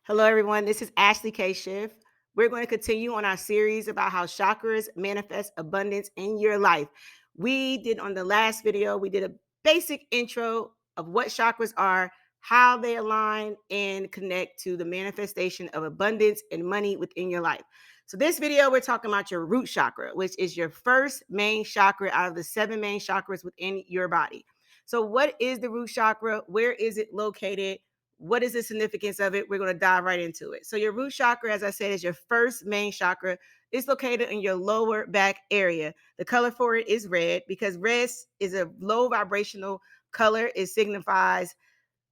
Hello, everyone. This is Ashley K. Schiff. We're going to continue on our series about how chakras manifest abundance in your life. We did on the last video, we did a basic intro of what chakras are, how they align and connect to the manifestation of abundance and money within your life. So, this video, we're talking about your root chakra, which is your first main chakra out of the 7 main chakras within your body. So, what is the root chakra? Where is it located? What is the significance of it? We're going to dive right into it. So, your root chakra, as I said, is your first main chakra. It's located in your lower back area. The color for it is red because red is a low vibrational color. It signifies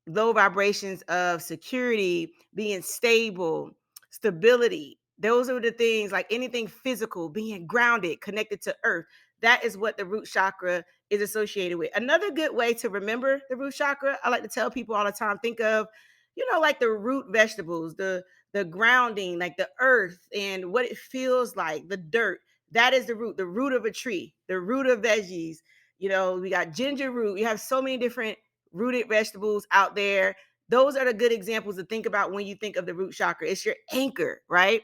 low vibrations of security, being stable, stability. Those are the things like anything physical, being grounded, connected to earth. That is what the root chakra is associated with. Another good way to remember the root chakra, I like to tell people all the time, think of, like the root vegetables, the grounding, like the earth and what it feels like, the dirt. That is the root of a tree, the root of veggies. We got ginger root. We have so many different rooted vegetables out there. Those are the good examples to think about when you think of the root chakra. It's your anchor, right?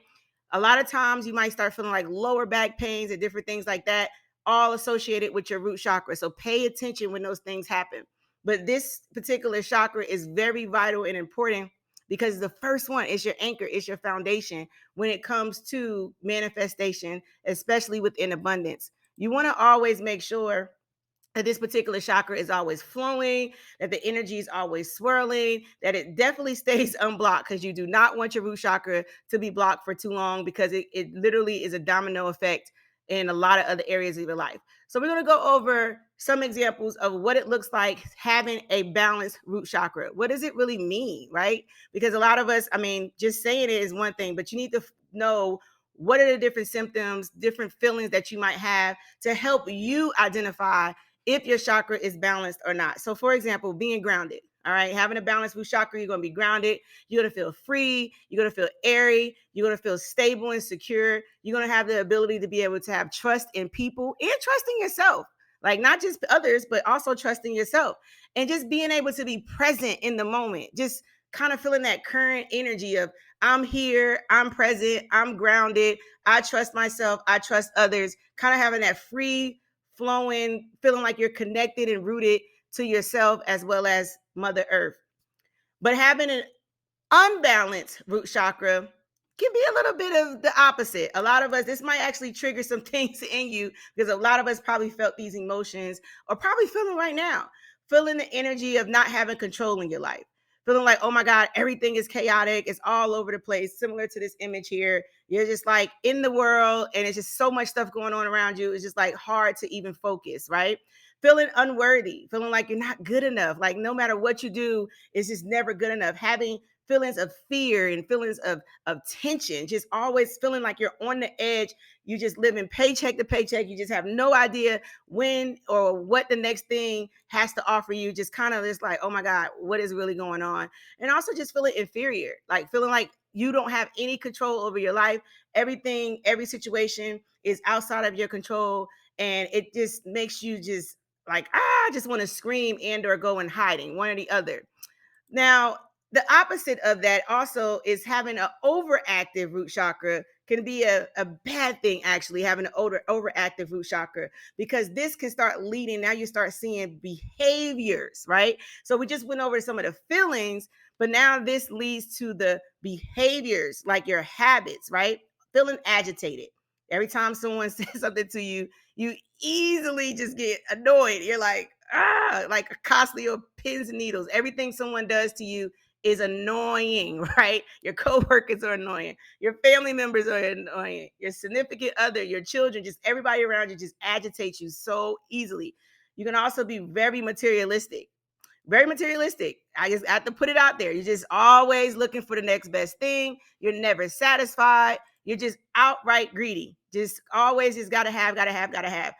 A lot of times you might start feeling like lower back pains and different things like that, all associated with your root chakra. So pay attention when those things happen. But this particular chakra is very vital and important because the first one is your anchor, is your foundation when it comes to manifestation, especially within abundance. You want to always make sure that this particular chakra is always flowing, that the energy is always swirling, that it definitely stays unblocked because you do not want your root chakra to be blocked for too long because it literally is a domino effect in a lot of other areas of your life. So we're going to go over some examples of what it looks like having a balanced root chakra. What does it really mean, right? Because a lot of us, just saying it is one thing, but you need to know what are the different symptoms, different feelings that you might have to help you identify if your chakra is balanced or not. So, for example, being grounded. All right, having a balanced root chakra, you're going to be grounded. You're going to feel free. You're going to feel airy. You're going to feel stable and secure. You're going to have the ability to be able to have trust in people and trust in yourself. Like not just others, but also trusting yourself and just being able to be present in the moment. Just kind of feeling that current energy of I'm here, I'm present, I'm grounded, I trust myself, I trust others, kind of having that free flowing, feeling like you're connected and rooted to yourself as well as Mother Earth. But having an unbalanced root chakra can be a little bit of the opposite. A lot of us, this might actually trigger some things in you because a lot of us probably felt these emotions or probably feeling right now, feeling the energy of not having control in your life. Feeling like, oh my God, everything is chaotic. It's all over the place. Similar to this image here. You're just like in the world and it's just so much stuff going on around you. It's just like hard to even focus, right? Feeling unworthy, feeling like you're not good enough. Like no matter what you do, it's just never good enough. Having feelings of fear and feelings of tension, just always feeling like you're on the edge. You just living paycheck to paycheck. You just have no idea when or what the next thing has to offer you. Just kind of just like, oh my God, what is really going on? And also just feeling inferior, like feeling like you don't have any control over your life. Everything, every situation is outside of your control. And it just makes you just like, I just want to scream and or go in hiding, one or the other. Now, the opposite of that also is having an overactive root chakra can be a bad thing, actually, having an overactive root chakra, because this can start leading. Now you start seeing behaviors, right? So we just went over some of the feelings, but now this leads to the behaviors, like your habits, right? Feeling agitated. Every time someone says something to you, you easily just get annoyed. You're like a costly of pins and needles. Everything someone does to you is annoying, right? Your coworkers are annoying. Your family members are annoying. Your significant other, your children, just everybody around you just agitates you so easily. You can also be very materialistic. Very materialistic. I just have to put it out there. You're just always looking for the next best thing. You're never satisfied. You're just outright greedy. Just always just gotta have, gotta have, gotta have.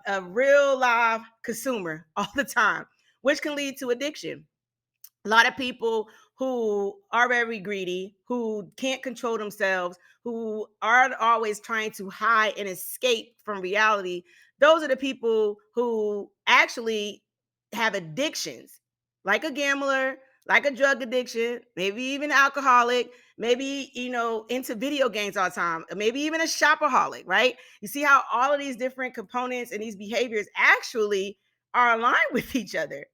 A real live consumer all the time, which can lead to addiction. A lot of people who are very greedy, who can't control themselves, who are always trying to hide and escape from reality, those are the people who actually have addictions, like a gambler, like a drug addiction, maybe even alcoholic, maybe, into video games all the time, maybe even a shopaholic, right? You see how all of these different components and these behaviors actually are aligned with each other.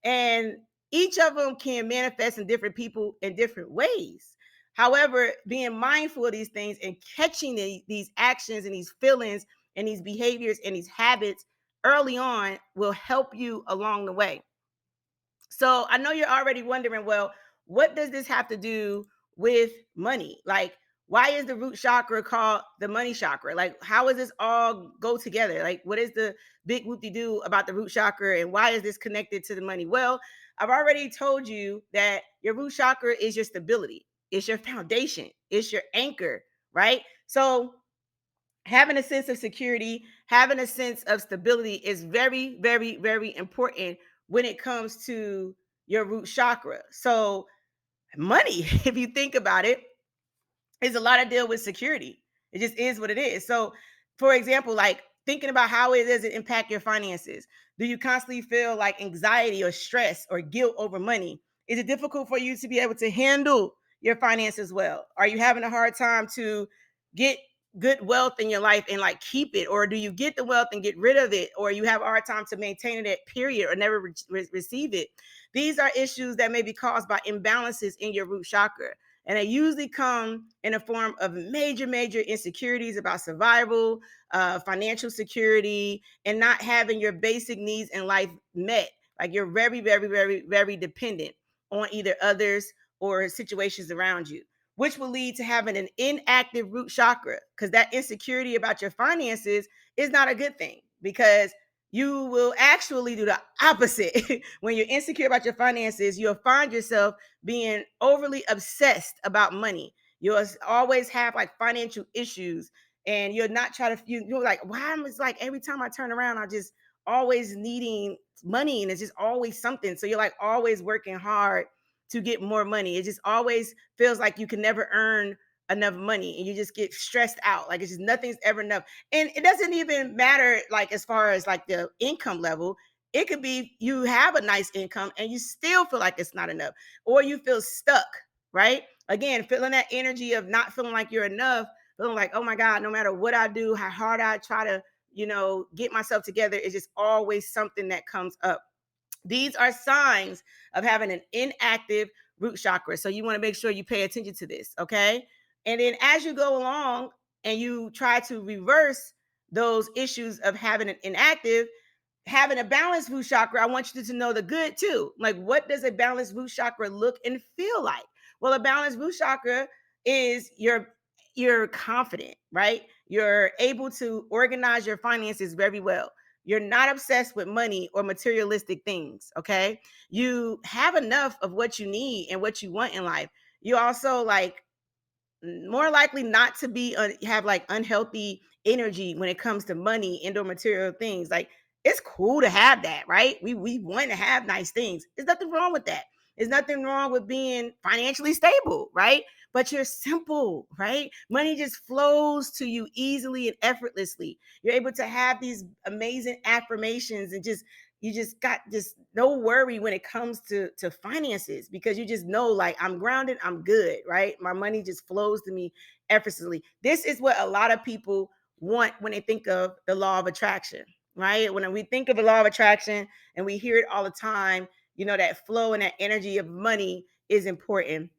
And each of them can manifest in different people in different ways. However, being mindful of these things and catching these actions and these feelings and these behaviors and these habits early on will help you along the way. So I know you're already wondering, well, what does this have to do with money? Like, why is the root chakra called the money chakra? Like, how does this all go together? Like, what is the big whoop de doo about the root chakra and why is this connected to the money? Well, I've already told you that your root chakra is your stability, it's your foundation, it's your anchor, right? So having a sense of security, having a sense of stability is very, very, very important when it comes to your root chakra. So, money, if you think about it, is a lot of deal with security. It just is what it is. So, for example, like thinking about how it does it impact your finances. Do you constantly feel like anxiety or stress or guilt over money? Is it difficult for you to be able to handle your finances well? Are you having a hard time to get good wealth in your life and like keep it? Or do you get the wealth and get rid of it? Or you have a hard time to maintain it at period or never receive it? These are issues that may be caused by imbalances in your root chakra. And they usually come in a form of major, major insecurities about survival, financial security, and not having your basic needs in life met. Like you're very, very, very, very dependent on either others or situations around you, which will lead to having an inactive root chakra because that insecurity about your finances is not a good thing because you will actually do the opposite. When you're insecure about your finances, you'll find yourself being overly obsessed about money. You'll always have like financial issues and you're not trying to, you're like, why am it's like every time I turn around, I just always needing money and it's just always something. So you're like always working hard to get more money. It just always feels like you can never earn enough money and you just get stressed out. Like it's just nothing's ever enough. And it doesn't even matter like as far as like the income level. It could be you have a nice income and you still feel like it's not enough, or you feel stuck, right? Again, feeling that energy of not feeling like you're enough, feeling like, oh my God, no matter what I do, how hard I try to, get myself together, it's just always something that comes up. These are signs of having an inactive root chakra. So you want to make sure you pay attention to this, okay? And then as you go along and you try to reverse those issues of having an inactive, having a balanced root chakra, I want you to know the good too. Like, what does a balanced root chakra look and feel like? Well, a balanced root chakra is you're confident, right? You're able to organize your finances very well. You're not obsessed with money or materialistic things, okay? You have enough of what you need and what you want in life. You also like more likely not to be have like unhealthy energy when it comes to money and or material things. Like it's cool to have that, right? We want to have nice things. There's nothing wrong with that. There's nothing wrong with being financially stable, right? But you're simple, right? Money just flows to you easily and effortlessly. You're able to have these amazing affirmations and just you just got just no worry when it comes to finances because you just know like I'm grounded, I'm good, right? My money just flows to me effortlessly. This is what a lot of people want when they think of the law of attraction, right? When we think of the law of attraction and we hear it all the time, that flow and that energy of money is important.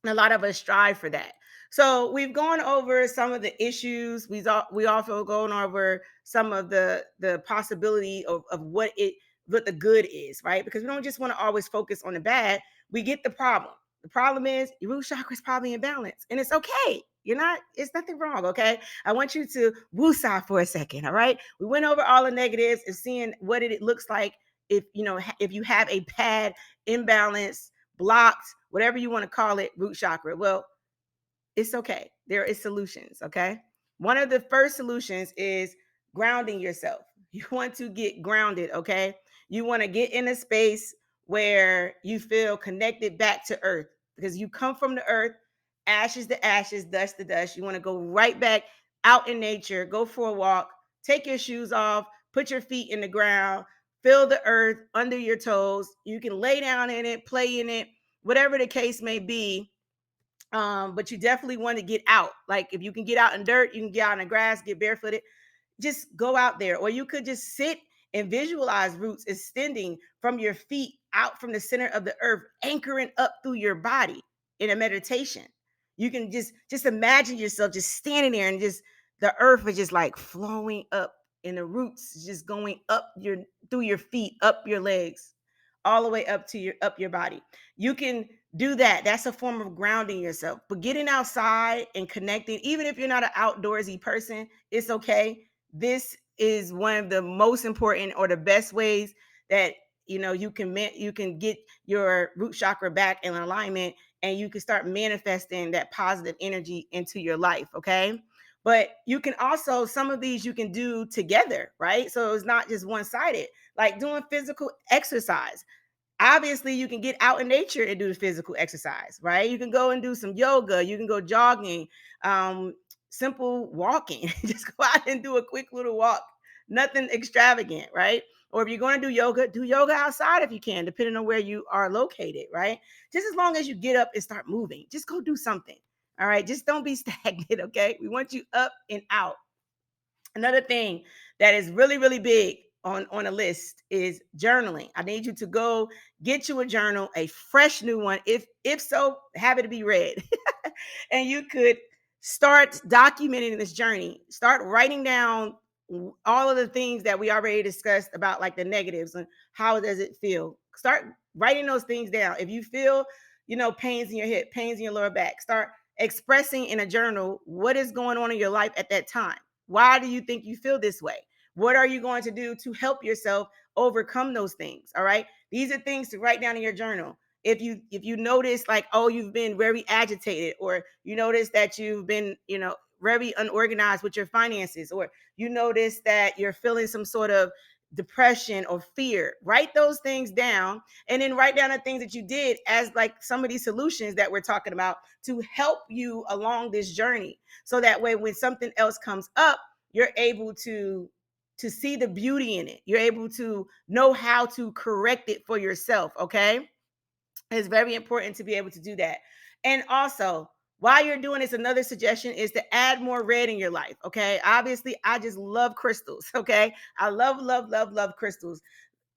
And a lot of us strive for that. So we've gone over some of the issues. We also gone over some of the possibility of what the good is, right? Because we don't just want to always focus on the bad. We get the problem. The problem is your root chakra is probably imbalance, and it's okay. It's nothing wrong, okay? I want you to woosah for a second, all right? We went over all the negatives and seeing what it looks like if you have a bad imbalance, blocked, whatever you want to call it, root chakra. Well, it's okay. There is solutions, okay? One of the first solutions is grounding yourself. You want to get grounded, okay? You want to get in a space where you feel connected back to earth because you come from the earth, ashes to ashes, dust to dust. You want to go right back out in nature, go for a walk, take your shoes off, put your feet in the ground, feel the earth under your toes. You can lay down in it, play in it, whatever the case may be. But you definitely want to get out. Like if you can get out in dirt, you can get out in the grass, get barefooted, just go out there. Or you could just sit and visualize roots extending from your feet out from the center of the earth, anchoring up through your body in a meditation. You can just imagine yourself just standing there, and just the earth is just like flowing up, and the roots just going up your through your feet, up your legs, all the way up your body. You can do that. That's a form of grounding yourself. But getting outside and connecting, even if you're not an outdoorsy person, it's okay. This is one of the most important or the best ways that you can get your root chakra back in alignment, and you can start manifesting that positive energy into your life. Okay. But you can also, some of these you can do together, right? So it's not just one sided, like doing physical exercise. Obviously you can get out in nature and do the physical exercise, right? You can go and do some yoga, you can go jogging, um simple walking. Just go out and do a quick little walk, nothing extravagant, right? Or if you're going to do yoga outside if you can, depending on where you are located, right? Just as long as you get up and start moving, just go do something. All right, just don't be stagnant. Okay, we want you up and out. Another thing that is really, really big on a list is journaling. I need you to go get you a journal, a fresh new one. If so, have it to be read. And you could start documenting this journey. Start writing down all of the things that we already discussed about, like the negatives and how does it feel. Start writing those things down. If you feel, pains in your hip, pains in your lower back, start expressing in a journal what is going on in your life at that time. Why do you think you feel this way? What are you going to do to help yourself overcome those things? All right. These are things to write down in your journal. If you notice, like, oh, you've been very agitated, or you notice that you've been, very unorganized with your finances, or you notice that you're feeling some sort of depression or fear, write those things down, and then write down the things that you did as like some of these solutions that we're talking about to help you along this journey. So that way when something else comes up, you're able to see the beauty in it. You're able to know how to correct it for yourself. Okay. It's very important to be able to do that. And also, while you're doing this, another suggestion is to add more red in your life. Okay. Obviously, I just love crystals. Okay. I love, love, love, love crystals.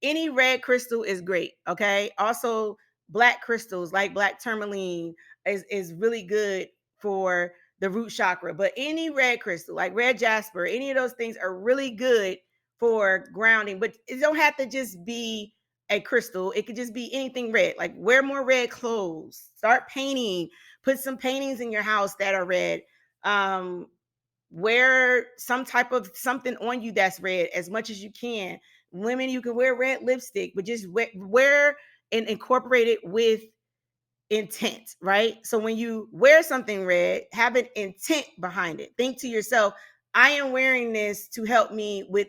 Any red crystal is great. Okay. Also, black crystals like black tourmaline is really good for the root chakra. But any red crystal, like red jasper, any of those things are really good for grounding. But it don't have to just be a crystal. It could just be anything red. Like wear more red clothes. Start painting. Put some paintings in your house that are red. Um, Wear some type of something on you that's red as much as you can. Women, you can wear red lipstick, but just wear and incorporate it with intent, right? So when you wear something red, have an intent behind it. Think to yourself, I am wearing this to help me with,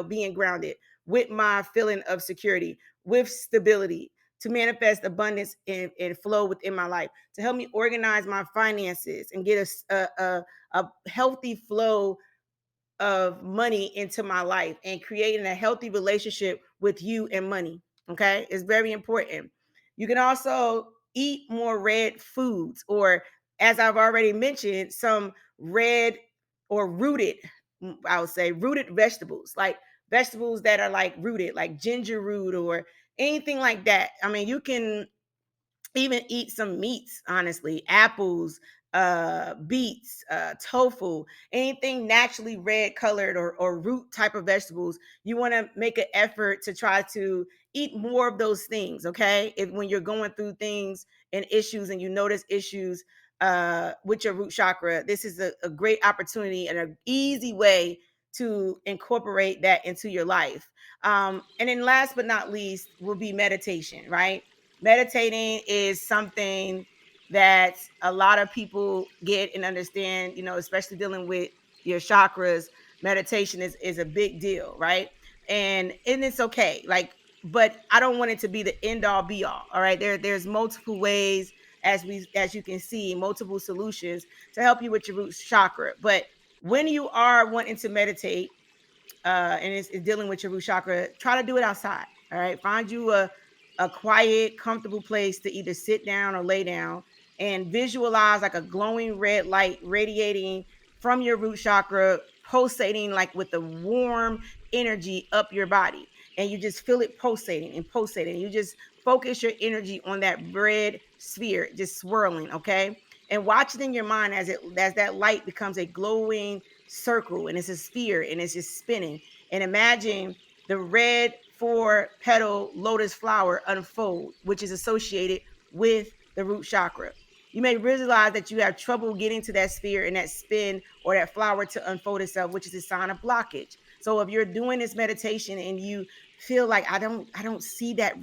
being grounded, with my feeling of security, with stability, to manifest abundance and flow within my life, to help me organize my finances and get a healthy flow of money into my life, and creating a healthy relationship with you and money. Okay, it's very important. You can also eat more red foods, or as I've already mentioned, some red or rooted, I would say rooted vegetables, like vegetables that are like rooted, like ginger root or anything like that. I mean, you can even eat some meats, honestly, apples, beets, tofu, anything naturally red colored, or root type of vegetables. You want to make an effort to try to eat more of those things. Okay, if when you're going through things and issues, and you notice issues with your root chakra, this is a great opportunity and an easy way to incorporate that into your life. And then last but not least will be meditation, right? Meditating is something that a lot of people get and understand, especially dealing with your chakras. Meditation is a big deal, right? And it's okay. Like, but I don't want it to be the end all be all right? There's multiple ways, as you can see, multiple solutions to help you with your root chakra. But when you are wanting to meditate, and it's dealing with your root chakra, try to do it outside. All right. Find you a quiet, comfortable place to either sit down or lay down, and visualize like a glowing red light radiating from your root chakra, pulsating like with a warm energy up your body. And you just feel it pulsating and pulsating. You just focus your energy on that red sphere, just swirling, okay? And watch it in your mind as that light becomes a glowing circle, and it's a sphere, and it's just spinning. And imagine the red four petal lotus flower unfold, which is associated with the root chakra. You may realize that you have trouble getting to that sphere and that spin or that flower to unfold itself, which is a sign of blockage. So if you're doing this meditation and you feel like I don't see that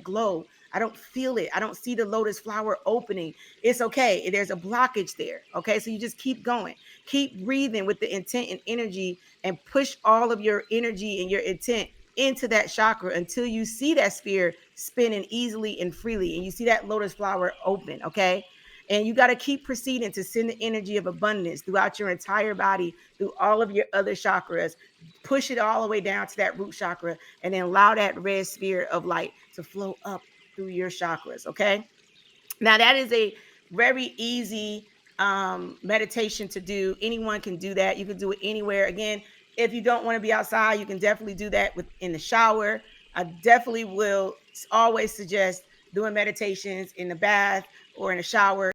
glow, I don't feel it, I don't see the lotus flower opening, it's okay. There's a blockage there. Okay, so you just keep going, keep breathing with the intent and energy, and push all of your energy and your intent into that chakra until you see that sphere spinning easily and freely, and you see that lotus flower open. Okay, and you got to keep proceeding to send the energy of abundance throughout your entire body, through all of your other chakras. Push it all the way down to that root chakra, and then allow that red sphere of light to flow up through your chakras. Okay, now that is a very easy meditation to do. Anyone can do that. You can do it anywhere. Again, if you don't want to be outside, you can definitely do that in the shower. I definitely will always suggest doing meditations in the bath or in the shower.